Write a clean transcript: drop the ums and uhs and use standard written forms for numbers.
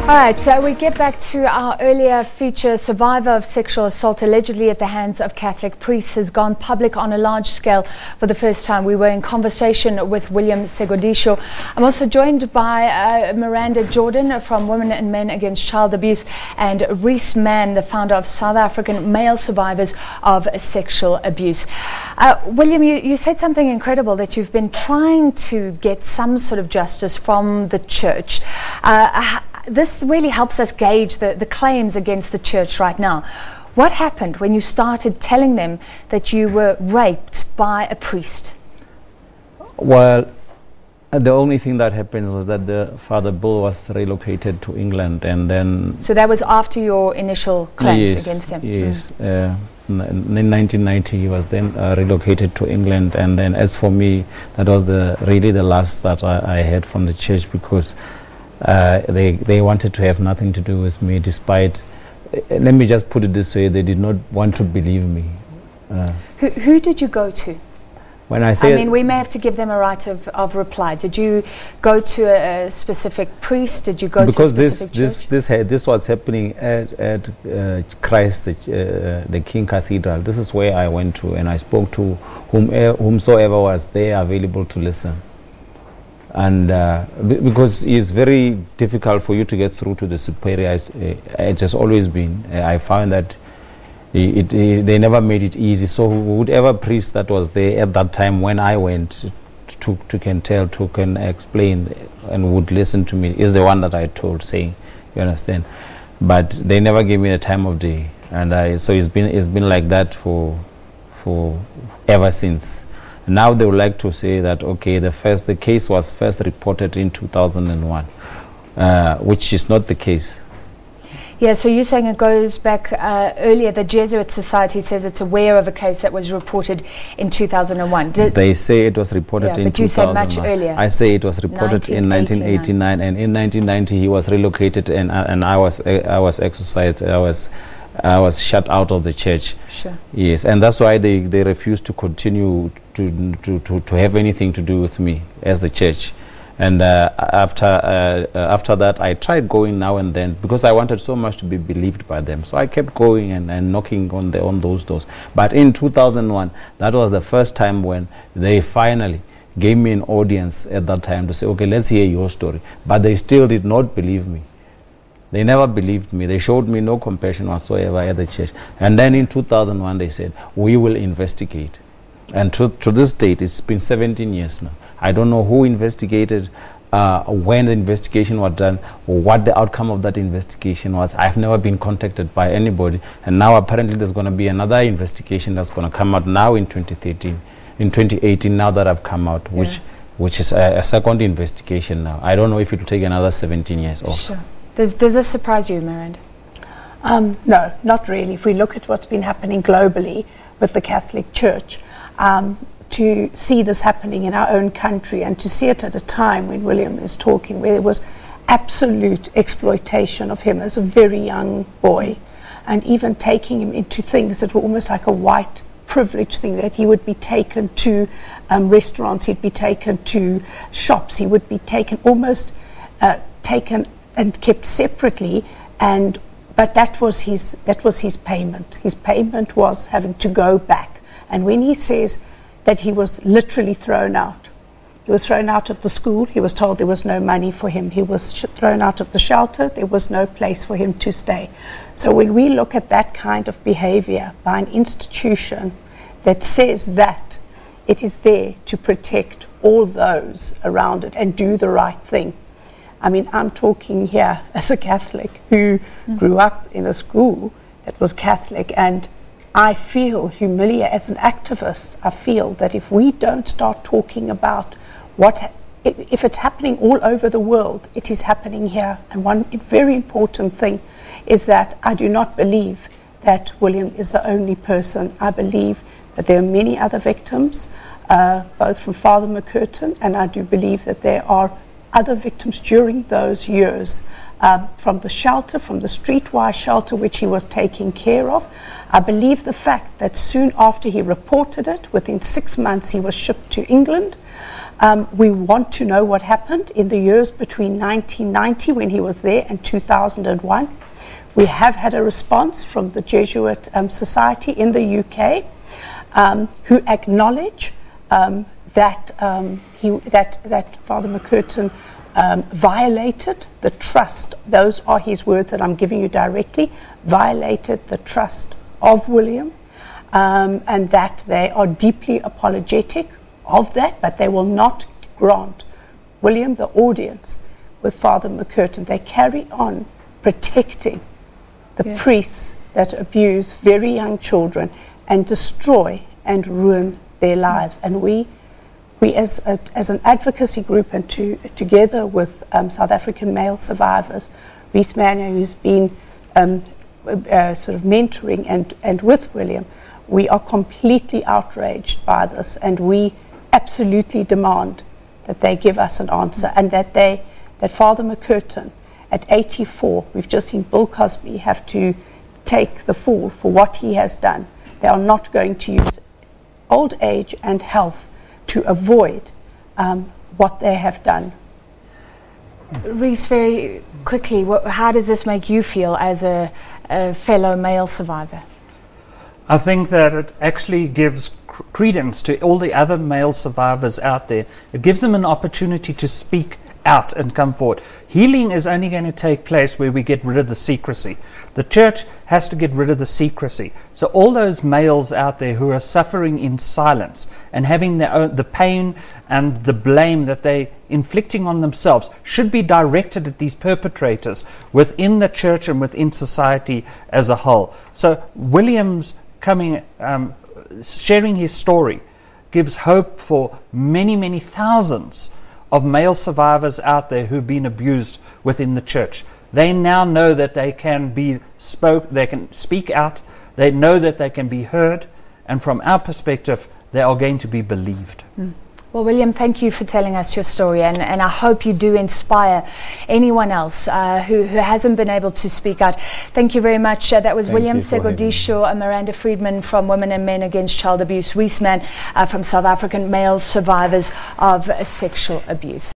All right, so we get back to our earlier feature. Survivor of sexual assault allegedly at the hands of Catholic priests has gone public on a large scale for the first time. We were in conversation with William Segodisho. I'm also joined by Miranda Jordan from Women and Men Against Child Abuse, and Reese Mann, the founder of South African Male Survivors of Sexual Abuse. William, you said something incredible, that you've been trying to get some sort of justice from the church. This really helps us gauge the claims against the church right now. What happened when you started telling them that you were raped by a priest? Well, the only thing that happened was that the Father Bill was relocated to England, and then... So that was after your initial claims against him? Yes. In 1990 he was then relocated to England, and then as for me, that was really the last that I heard from the church, because they wanted to have nothing to do with me, despite, let me just put it this way, they did not want to believe me. Who did you go to? When I say, I mean, we may have to give them a right of reply. Did you go to a specific priest? Did you go to a specific church? Because this was happening at Christ, the King Cathedral. This is where I went to, and I spoke to whomsoever was there available to listen. And because it's very difficult for you to get through to the superiors, it has always been. I found that they never made it easy. So whatever priest that was there at that time when I went to can explain and would listen to me is the one that I told, saying, you understand. But they never gave me a time of day, and so it's been like that for ever since. Now they would like to say that, okay, the case was first reported in 2001, which is not the case. Yeah, so you're saying it goes back earlier. The Jesuit Society says it's aware of a case that was reported in 2001. They say it was reported in 2001. But you said much earlier. I say it was reported in 1989, and in 1990 he was relocated, and I was exorcised. I was shut out of the church. Sure. Yes, and that's why they refused to continue to have anything to do with me as the church. And after that, I tried going now and then, because I wanted so much to be believed by them. So I kept going and knocking on those doors. But in 2001, that was the first time when they finally gave me an audience at that time to say, okay, let's hear your story. But they still did not believe me. They never believed me. They showed me no compassion whatsoever at the church. And then in 2001, they said, we will investigate. And to this date, it's been 17 years now. I don't know who investigated, when the investigation was done, or what the outcome of that investigation was. I've never been contacted by anybody. And now apparently there's going to be another investigation that's going to come out now in 2013. In 2018, now that I've come out, which is a second investigation now. I don't know if it will take another 17 years also. Sure. Does this surprise you, Miranda? No, not really. If we look at what's been happening globally with the Catholic Church, to see this happening in our own country, and to see it at a time when William is talking, where there was absolute exploitation of him as a very young boy, and even taking him into things that were almost like a white privilege thing, that he would be taken to restaurants, he'd be taken to shops, he would be taken almost taken and kept separately, but that was his payment. His payment was having to go back. And when he says that he was literally thrown out, he was thrown out of the school, he was told there was no money for him, he was thrown out of the shelter, there was no place for him to stay. So when we look at that kind of behavior by an institution that says that it is there to protect all those around it and do the right thing. I mean, I'm talking here as a Catholic who grew up in a school that was Catholic, and I feel humiliated as an activist. I feel that if we don't start talking about if it's happening all over the world, it is happening here. And one very important thing is that I do not believe that William is the only person. I believe that there are many other victims, both from Father MacCurtain, and I do believe that there are other victims during those years, from the shelter, from the streetwise shelter which he was taking care of. I believe the fact that soon after he reported it, within 6 months he was shipped to England. We want to know what happened in the years between 1990, when he was there, and 2001. We have had a response from the Jesuit Society in the UK, who acknowledge that Father MacCurtain violated the trust. Those are his words that I'm giving you directly. Violated the trust of William, and that they are deeply apologetic of that, but they will not grant William the audience with Father MacCurtain. They carry on protecting the priests that abuse very young children and destroy and ruin their lives. And we as an advocacy group, and together with South African male survivors, Reese Mania, who's been sort of mentoring and with William, we are completely outraged by this, and we absolutely demand that they give us an answer, and that Father MacCurtain, at 84, we've just seen Bill Cosby have to take the fall for what he has done. They are not going to use old age and health to avoid what they have done. Reese, very quickly, how does this make you feel as a fellow male survivor? I think that it actually gives credence to all the other male survivors out there. It gives them an opportunity to speak out and come forward. Healing is only going to take place where we get rid of the secrecy. The church has to get rid of the secrecy. So all those males out there who are suffering in silence and having the pain and the blame that they're inflicting on themselves should be directed at these perpetrators within the church and within society as a whole. So William's sharing his story gives hope for many, many thousands of male survivors out there who've been abused within the church. They now know that they can they can speak out, they know that they can be heard, and from our perspective, they are going to be believed. Well, William, thank you for telling us your story, and I hope you do inspire anyone else who hasn't been able to speak out. Thank you very much. That was William Segodisho, Miranda Friedman from Women and Men Against Child Abuse, Reese Mann from South African Male Survivors of Sexual Abuse.